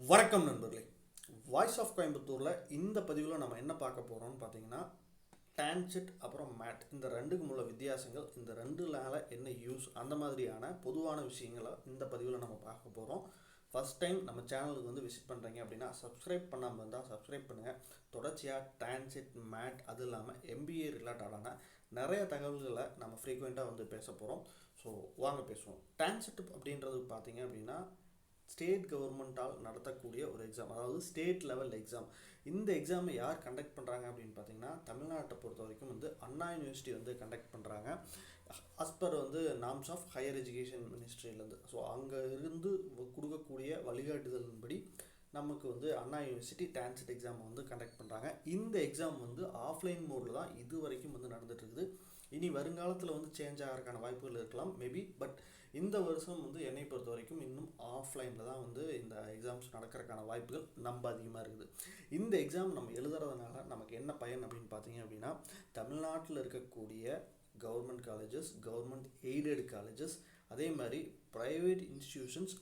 வணக்கம் நண்பர்களே. Voice of கோயம்புத்தூரில் இந்த பதிவில் நம்ம என்ன பார்க்க போகிறோம்னு பார்த்தீங்கன்னா, டான்செட் அப்புறம் மேட் இந்த ரெண்டுக்கும் உள்ள வித்தியாசங்கள், இந்த ரெண்டுனால என்ன யூஸ், அந்த மாதிரியான பொதுவான விஷயங்களை இந்த பதிவில் நம்ம பார்க்க போகிறோம். ஃபஸ்ட் டைம் நம்ம சேனலுக்கு வந்து விசிட் பண்ணுறீங்க அப்படின்னா சப்ஸ்கிரைப் பண்ணாமல் இருந்தால் சப்ஸ்கிரைப் பண்ணுங்கள். தொடர்ச்சியாக டான்செட் மேட் அது இல்லாமல் எம்பிஏ ரிலேட்டடான நிறைய தகவல்களை நம்ம ஃப்ரீக்வெண்ட்டாக வந்து பேச போகிறோம். ஸோ வாங்க பேசுவோம். டான்செட் அப்படின்றது பார்த்தீங்க அப்படின்னா ஸ்டேட் கவர்மெண்ட்டால் நடத்தக்கூடிய ஒரு எக்ஸாம், அதாவது ஸ்டேட் லெவல் எக்ஸாம். இந்த எக்ஸாமை யார் கண்டக்ட் பண்ணுறாங்க அப்படின்னு பார்த்தீங்கன்னா, தமிழ்நாட்டை பொறுத்த வரைக்கும் வந்து அண்ணா யூனிவர்சிட்டி வந்து கண்டக்ட் பண்ணுறாங்க. அஸ்பர் வந்து நார்ம்ஸ் ஆஃப் ஹையர் எஜுகேஷன் மினிஸ்ட்ரியிலேருந்து. ஸோ அங்கே இருந்து கொடுக்கக்கூடிய வழிகாட்டுதலின்படி நமக்கு வந்து அண்ணா யூனிவர்சிட்டி டான்செட் எக்ஸாம் வந்து கண்டக்ட் பண்ணுறாங்க. இந்த எக்ஸாம் வந்து ஆஃப்லைன் மோடில் தான் இது வரைக்கும் வந்து நடந்துகிட்ருக்குது. இனி வருங்காலத்தில் வந்து சேஞ்ச் ஆகிறதுக்கான வாய்ப்புகள் இருக்கலாம் மேபி. பட் இந்த வருஷம் வந்து என்னை பொறுத்த வரைக்கும் இன்னும் ஆஃப்லைனில் தான் வந்து இந்த எக்ஸாம்ஸ் நடக்கிறதுக்கான வாய்ப்புகள் ரொம்ப அதிகமாக இருக்குது. இந்த எக்ஸாம் நம்ம எழுதுறதுனால நமக்கு என்ன பயன் அப்படின்னு பார்த்தீங்க அப்படின்னா, தமிழ்நாட்டில் இருக்கக்கூடிய government colleges, government aided colleges, அதே மாதிரி private institutions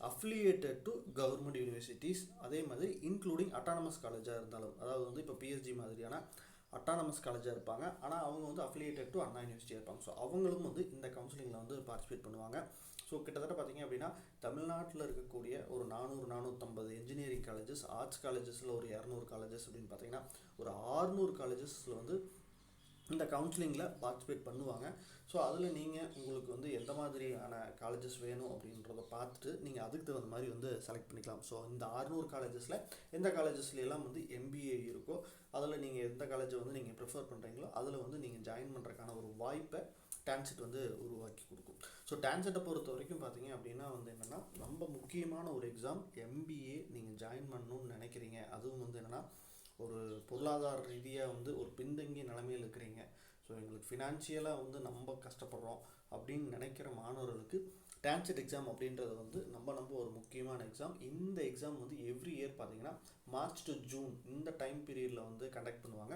affiliated to government universities, அதே மாதிரி இன்க்ளூடிங் அட்டானமஸ் காலேஜாக இருந்தாலும், அதாவது வந்து இப்போ பிஎஸ்சி மாதிரியான அட்டானமஸ் காலேஜாக இருப்பாங்க, ஆனால் அவங்க வந்து அஃபிலியேட்டட் டு அண்ணா யூனிவர்சிட்டியாக இருப்பாங்க. ஸோ அவங்களும் வந்து இந்த கவுன்சிலிங்கில் வந்து பார்ட்டிசிபேட் பண்ணுவாங்க. ஸோ கிட்டத்தட்ட பார்த்திங்க அப்படின்னா தமிழ்நாட்டில் இருக்கக்கூடிய ஒரு 400-450 இன்ஜினியரிங் காலேஜஸ், ஆர்ட்ஸ் காலேஜஸில் ஒரு 200 காலேஜஸ் அப்படின்னு பார்த்தீங்கன்னா ஒரு 600 காலேஜஸில் வந்து இந்த கவுன்சிலிங்கில் பார்ட்டிசிபேட் பண்ணுவாங்க. ஸோ அதில் நீங்கள் உங்களுக்கு வந்து எந்த மாதிரியான காலேஜஸ் வேணும் அப்படின்றத பார்த்துட்டு நீங்கள் அதுக்கு தகுந்த மாதிரி வந்து செலக்ட் பண்ணிக்கலாம். ஸோ இந்த 600 காலேஜஸில் எந்த காலேஜஸ்லாம் வந்து எம்பிஏ இருக்கோ அதில் நீங்கள் எந்த காலேஜை வந்து நீங்கள் ப்ரிஃபர் பண்ணுறீங்களோ அதில் வந்து நீங்கள் ஜாயின் பண்ணுறதுக்கான ஒரு வாய்ப்பை டான்செட் வந்து உருவாக்கி கொடுக்கும். ஸோ டான்செட்டை பொறுத்த வரைக்கும் பார்த்தீங்க அப்படின்னா வந்து என்னென்னா, ரொம்ப முக்கியமான ஒரு எக்ஸாம். எம்பிஏ நீங்கள் ஜாயின் பண்ணணும்னு நினைக்கிறீங்க, அதுவும் வந்து என்னென்னா ஒரு பொருளாதார ரீதியாக வந்து ஒரு பின்தங்கிய நிலைமையில் இருக்கிறீங்க, ஸோ எங்களுக்கு ஃபினான்ஷியலாக வந்து நம்ம கஷ்டப்படுறோம் அப்படின்னு நினைக்கிற மாணவர்களுக்கு டான்செட் எக்ஸாம் அப்படின்றது வந்து நம்ம ஒரு முக்கியமான எக்ஸாம். இந்த எக்ஸாம் வந்து எவ்ரி இயர் பார்த்தீங்கன்னா மார்ச் டு ஜூன் இந்த டைம் பீரியடில் வந்து கண்டக்ட் பண்ணுவாங்க.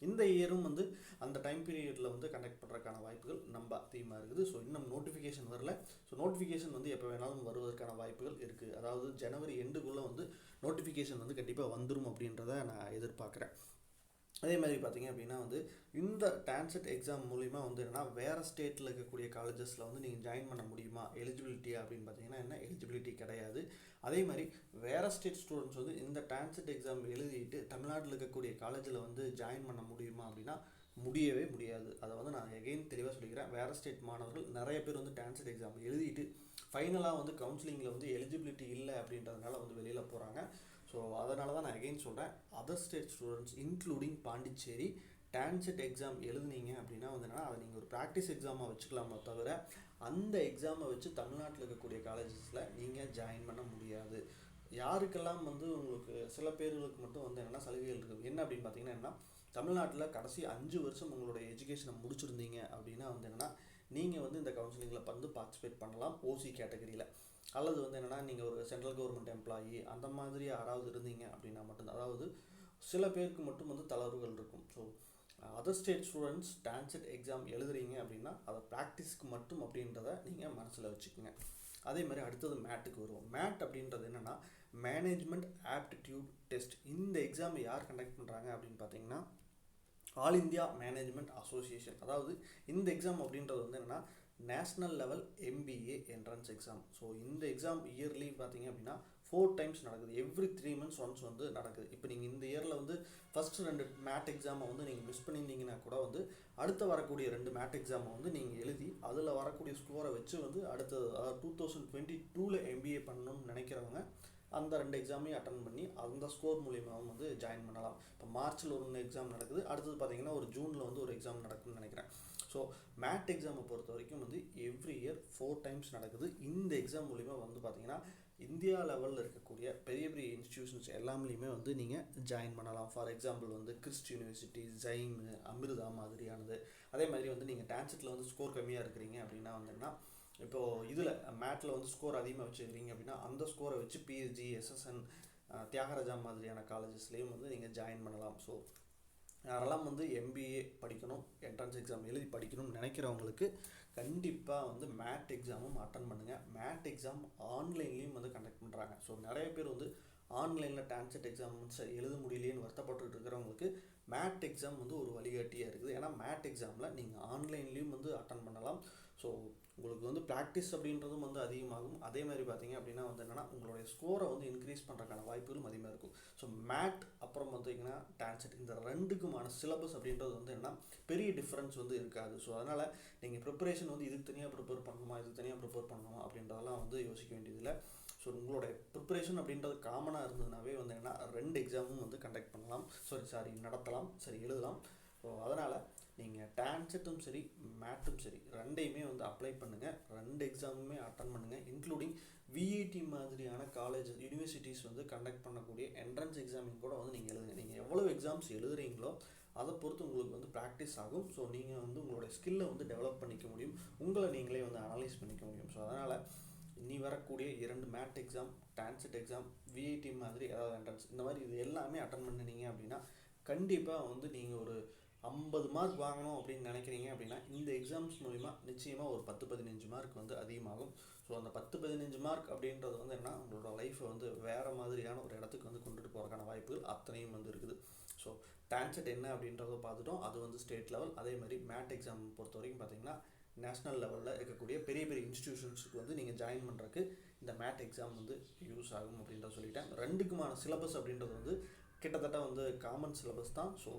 இந்த இயரும் வந்து அந்த டைம் பீரியடில் வந்து கண்டக்ட் பண்ணுறதுக்கான வாய்ப்புகள் ரொம்ப அதிகமாக இருக்குது. ஸோ இன்னும் நோட்டிஃபிகேஷன் வரல. ஸோ நோட்டிஃபிகேஷன் வந்து எப்போ வேணாலும் வருவதற்கான வாய்ப்புகள் இருக்குது. அதாவது ஜனவரி எண்டுக்குள்ளே வந்து நோட்டிஃபிகேஷன் வந்து கண்டிப்பாக வந்துடும் அப்படின்றத நான் எதிர்பார்க்குறேன். அதே மாதிரி பார்த்திங்க அப்படின்னா வந்து இந்த டான்செட் எக்ஸாம் மூலிமா வந்து என்னென்னா வேறு ஸ்டேட்டில் இருக்கக்கூடிய காலேஜஸில் வந்து நீங்கள் ஜாயின் பண்ண முடியுமா, எலிஜிபிலிட்டி அப்படின்னு பார்த்தீங்கன்னா என்ன, எலிஜிபிலிட்டி கிடையாது. அதே மாதிரி வேறு ஸ்டேட் ஸ்டூடெண்ட்ஸ் வந்து இந்த டான்செட் எக்ஸாம் எழுதிட்டு தமிழ்நாட்டில் இருக்கக்கூடிய காலேஜில் வந்து ஜாயின் பண்ண முடியுமா அப்படின்னா முடியவே முடியாது. அதை வந்து நான் எகெயின் தெளிவாக சொல்லிக்கிறேன். வேறு ஸ்டேட் மாணவர்கள் நிறைய பேர் வந்து டான்செட் எக்ஸாம் எழுதிட்டு ஃபைனலாக வந்து கவுன்சிலிங்கில் வந்து எலிஜிபிலிட்டி இல்லை அப்படின்றதுனால வந்து வெளியில் போகிறாங்க. ஸோ அதனால தான் நான் எகெயின் சொல்கிறேன், other state students including Pondicherry TANCET exam எழுதுனீங்க அப்படின்னா வந்து என்னென்னா அதை நீங்கள் ஒரு ப்ராக்டிஸ் எக்ஸாமாக வச்சுக்கலாமே தவிர அந்த எக்ஸாமை வச்சு தமிழ்நாட்டில் இருக்கக்கூடிய காலேஜஸில் நீங்கள் ஜாயின் பண்ண முடியாது. யாருக்கெல்லாம் வந்து உங்களுக்கு சில பேர்களுக்கு மட்டும் வந்து என்னென்னா சலுகைகள் இருக்குது. என்ன அப்படின்னு பார்த்தீங்கன்னா என்ன, தமிழ்நாட்டில் கடைசி 5 வருஷம் உங்களுடைய எஜுகேஷனை முடிச்சிருந்தீங்க அப்படின்னா வந்து என்னென்னா நீங்கள் வந்து இந்த கவுன்சிலிங்கில் வந்து பார்ட்டிசிபேட் பண்ணலாம் ஓசி கேட்டகரியில். அல்லது வந்து என்னென்னா நீங்கள் ஒரு சென்ட்ரல் கவர்மெண்ட் எம்ப்ளாயி அந்த மாதிரி யாராவது இருந்தீங்க அப்படின்னா மட்டும்தான், அதாவது சில பேருக்கு மட்டும் வந்து தளர்வுகள் இருக்கும். So other state students TANCET exam எழுதுறீங்க அப்படின்னா அதை ப்ராக்டிஸ்க்கு மட்டும் அப்படின்றத நீங்கள் மனசில் வச்சுக்கோங்க. அதே மாதிரி அடுத்தது மேட்டுக்கு வருவோம். மேட் அப்படின்றது என்னென்னா மேனேஜ்மெண்ட் ஆப்டிடியூட் டெஸ்ட். இந்த எக்ஸாம் யார் கண்டக்ட் பண்ணுறாங்க அப்படின்னு பார்த்தீங்கன்னா ஆல் இந்தியா மேனேஜ்மெண்ட் அசோசியேஷன். அதாவது இந்த எக்ஸாம் அப்படின்றது வந்து என்னென்னா national level MBA entrance exam. So இந்த எக்ஸாம் இயர்லி பார்த்தீங்க அப்படின்னா 4 times நடக்குது. எவ்ரி 3 months ஒன்ஸ் வந்து நடக்குது. இப்போ நீங்கள் இந்த இயரில் வந்து ஃபஸ்ட்டு 2 மேட் எக்ஸாமை வந்து நீங்கள் மிஸ் பண்ணியிருந்தீங்கன்னா கூட வந்து அடுத்து வரக்கூடிய 2 மேட் எக்ஸாமை வந்து நீங்கள் எழுதி அதில் வரக்கூடிய ஸ்கோரை வச்சு வந்து அடுத்தது 2022 எம்பிஏ பண்ணணும்னு நினைக்கிறவங்க அந்த 2 எக்ஸாமையும் அட்டன் பண்ணி அந்த ஸ்கோர் மூலியமாகவும் வந்து ஜாயின் பண்ணலாம். இப்போ மார்ச்சில் ஒரு எக்ஸாம் நடக்குது, அடுத்தது பார்த்தீங்கன்னா ஒரு ஜூனில் வந்து ஒரு எக்ஸாம் நடக்குதுன்னு நினைக்கிறேன். ஸோ மேட் எக்ஸாமை பொறுத்த வரைக்கும் வந்து எவ்ரி இயர் 4 times நடக்குது. இந்த எக்ஸாம் மூலிமா வந்து பார்த்தீங்கன்னா இந்தியா லெவலில் இருக்கக்கூடிய பெரிய பெரிய இன்ஸ்டிடியூஷன்ஸ் எல்லாமே வந்து நீங்கள் ஜாயின் பண்ணலாம். ஃபார் எக்ஸாம்பிள் வந்து கிறிஸ்ட் யூனிவர்சிட்டி, ஜைம், அமிர்தா மாதிரியானது. அதே மாதிரி வந்து நீங்கள் டான்செட்டில் வந்து ஸ்கோர் கம்மியாக இருக்கிறீங்க அப்படின்னா வந்துன்னா இப்போது இதில் மேட்டில் வந்து ஸ்கோர் அதிகமாக வச்சுக்கிறீங்க அப்படின்னா அந்த ஸ்கோரை வச்சு பிஎஸ்ஜி, எஸ்எஸ்என், தியாகராஜா மாதிரியான காலேஜஸ்லேயும் வந்து நீங்கள் ஜாயின் பண்ணலாம். ஸோ யாரெல்லாம் வந்து எம்பிஏ படிக்கணும், என்ட்ரன்ஸ் எக்ஸாம் எழுதி படிக்கணும்னு நினைக்கிறவங்களுக்கு கண்டிப்பாக வந்து மேட் எக்ஸாமும் அட்டன் பண்ணுங்கள். மேட் எக்ஸாம் ஆன்லைன்லேயும் வந்து கண்டக்ட் பண்ணுறாங்க. ஸோ நிறைய பேர் வந்து ஆன்லைனில் டான்செட் எக்ஸாம் எழுத முடியலையேன்னு வருத்தப்பட்டு இருக்கிறவங்களுக்கு மேட் எக்ஸாம் வந்து ஒரு வழிகாட்டியாக இருக்குது. ஏன்னா மேட் எக்ஸாமில் நீங்கள் ஆன்லைன்லேயும் வந்து அட்டன் பண்ணலாம். ஸோ உங்களுக்கு வந்து ப்ராக்டிஸ் அப்படின்றதும் வந்து அதிகமாகும். அதே மாதிரி பார்த்தீங்க அப்படின்னா வந்து என்னென்னா உங்களுடைய ஸ்கோரை வந்து இன்க்ரீஸ் பண்ணுறதுக்கான வாய்ப்புகளும் அதிகமாக இருக்கும். ஸோ மேட் அப்புறம் பார்த்தீங்கன்னா டான்செட் இந்த ரெண்டுக்குமான சிலபஸ் அப்படின்றது வந்து என்னென்னா பெரிய டிஃப்ரென்ஸ் வந்து இருக்காது. ஸோ அதனால் நீங்கள் ப்ரிப்பரேஷன் வந்து இதுக்கு தனியாக ப்ரிப்பேர் பண்ணணுமா இதுக்கு தனியாக ப்ரிப்பேர் பண்ணணுமா அப்படின்றதெல்லாம் வந்து யோசிக்க வேண்டியதில்லை. ஸோ உங்களுடைய ப்ரிப்பரேஷன் அப்படின்றது காமனாக இருந்ததுனாவே வந்து என்ன 2 எக்ஸாமும் வந்து கண்டக்ட் பண்ணலாம், நடத்தலாம், எழுதலாம். ஸோ அதனால் நீங்கள் டான்செட்டும் சரி மேட்டும் சரி ரெண்டையுமே வந்து அப்ளை பண்ணுங்கள், 2 எக்ஸாமுமே அட்டன் பண்ணுங்கள். இன்க்ளூடிங் விஐடி மாதிரியான காலேஜஸ் யூனிவர்சிட்டிஸ் வந்து கண்டக்ட் பண்ணக்கூடிய என்ட்ரன்ஸ் எக்ஸாமிங் கூட வந்து நீங்கள் எழுதுங்க. நீங்கள் எவ்வளோ எக்ஸாம்ஸ் எழுதுறீங்களோ அதை பொறுத்து உங்களுக்கு வந்து ப்ராக்டிஸ் ஆகும். ஸோ நீங்கள் வந்து உங்களுடைய ஸ்கில்லை வந்து டெவலப் பண்ணிக்க முடியும், உங்களை நீங்களே வந்து அனலைஸ் பண்ணிக்க முடியும். ஸோ அதனால் இனி வரக்கூடிய 2 MAT exam, TANCET exam, VIT மாதிரி ஏதாவது என்ட்ரன்ஸ் இந்த மாதிரி இது எல்லாமே அட்டன் பண்ணினீங்க அப்படின்னா கண்டிப்பாக வந்து நீங்கள் ஒரு 50 மார்க் வாங்கணும் அப்படின்னு நினைக்கிறீங்க அப்படின்னா இந்த எக்ஸாம்ஸ் மூலிமா நிச்சயமாக ஒரு 10-15 மார்க் வந்து அதிகமாகும். ஸோ அந்த 10-15 மார்க் அப்படின்றது வந்து என்ன உங்களோட லைஃப்பை வந்து வேறு மாதிரியான ஒரு இடத்துக்கு வந்து கொண்டுட்டு போகிறக்கான வாய்ப்புகள் அத்தனையும் வந்து இருக்குது. ஸோ டான்செட் என்ன அப்படின்றத பார்த்துட்டோம், அது வந்து ஸ்டேட் லெவல். அதே மாதிரி மேட் எக்ஸாம் பொறுத்த வரைக்கும் பார்த்தீங்கன்னா நேஷ்னல் லெவலில் இருக்கக்கூடிய பெரிய பெரிய இன்ஸ்டிடியூஷன்ஸுக்கு வந்து நீங்கள் ஜாயின் பண்ணுறதுக்கு இந்த மேட் எக்ஸாம் வந்து யூஸ் ஆகும் அப்படின்றத சொல்லிட்டேன். ரெண்டுக்குமான சிலபஸ் அப்படின்றது வந்து கிட்டத்தட்ட வந்து காமன் சிலபஸ் தான். ஸோ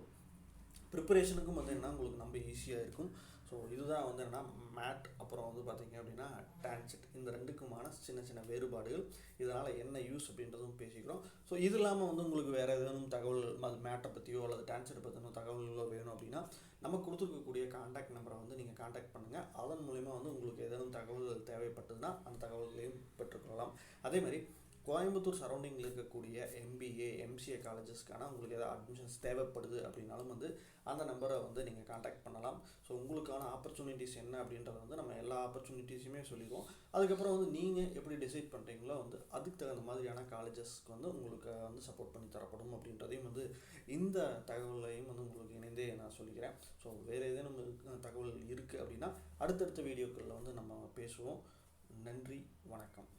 ப்ரிப்பரேஷனுக்கும் வந்து என்ன உங்களுக்கு ரொம்ப ஈஸியாக இருக்கும். ஸோ இதுதான் வந்து என்ன மேட் அப்புறம் வந்து பார்த்திங்க அப்படின்னா டான்செட் இந்த ரெண்டுக்குமான சின்ன சின்ன வேறுபாடுகள், இதனால் என்ன யூஸ் அப்படின்றதும் பேசிக்கிறோம். ஸோ இது இல்லாமல் வந்து உங்களுக்கு வேறு ஏதேனும் தகவல் அது மேட்டை பற்றியோ அல்லது டான்செட்டை பற்றினோ தகவல்களோ வேணும் அப்படின்னா நம்ம கொடுத்துருக்கக்கூடிய கான்டாக்ட் நம்பரை வந்து நீங்கள் கான்டாக்ட் பண்ணுங்கள். அதன் மூலிமா வந்து உங்களுக்கு ஏதேனும் தகவல்கள் தேவைப்பட்டதுன்னா அந்த தகவல்களையும் பெற்றுக்கொள்ளலாம். அதேமாதிரி கோயம்புத்தூர் சரௌண்டிங்கில் இருக்கக்கூடிய எம்பிஏ எம்சிஏ காலேஜஸ்க்கான உங்களுக்கு ஏதாவது அட்மிஷன்ஸ் தேவைப்படுது அப்படின்னாலும் வந்து அந்த நம்பரை வந்து நீங்கள் கான்டாக்ட் பண்ணலாம். ஸோ உங்களுக்கான ஆப்பர்ச்சுனிட்டிஸ் என்ன அப்படின்றத வந்து நம்ம எல்லா ஆப்பர்ச்சுனிட்டிஸுமே சொல்லிடுவோம். அதுக்கப்புறம் வந்து நீங்கள் எப்படி டிசைட் பண்ணுறீங்களோ வந்து அதுக்கு தகுந்த மாதிரியான காலேஜஸ்க்கு வந்து உங்களுக்கு வந்து சப்போர்ட் பண்ணி தரப்படும் அப்படின்றதையும் வந்து இந்த தகவலையும் வந்து உங்களுக்கு இணைந்தே நான் சொல்லிக்கிறேன். ஸோ வேறு ஏதேனும் தகவல் இருக்குது அப்படின்னா அடுத்தடுத்த வீடியோக்களில் வந்து நம்ம பேசுவோம். நன்றி, வணக்கம்.